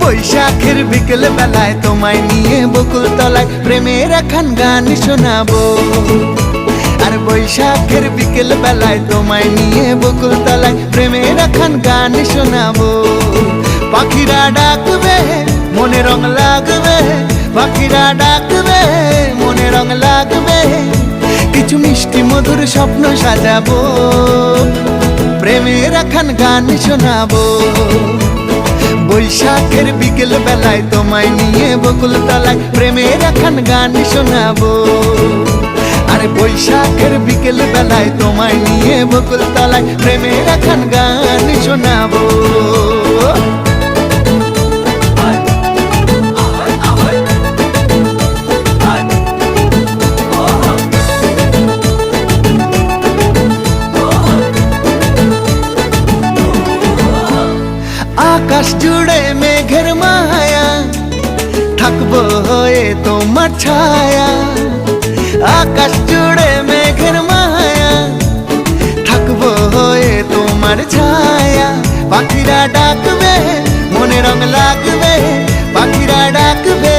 বৈশাখের বিকেল বেলায় তোমায় নিয়ে বকুল তলায় প্রেমের একখান গান শোনাবো। আর বৈশাখের বিকেল বেলায় তোমায় নিয়ে বকুল তলায় প্রেমের একখান গান শোনাবো। পাখিরা ডাকবে মনে রং লাগবে, পাখিরা ডাকবে মনে রং লাগবে, কিছু মিষ্টি মধুর স্বপ্ন সাজাবো, প্রেমের একখান গান শোনাবো। বৈশাখের বিকেল বেলায় তোমায় নিয়ে বকুল তলায় প্রেমের একখান গান শোনাবো। আরে বৈশাখের বিকেল বেলায় তোমায় নিয়ে বকুল তলায় প্রেমের একখান গান শোনাবো। আকাশ জুড়ে মেঘের মায়া, থাকবো হয়ে তোমার ছায়া। আকাশ জুড়ে মেঘের মায়া, থাকবো হয়ে তোমার ছায়া। পাখিরা ডাকবে মনে রং লাগবে, পাখিরা ডাকবে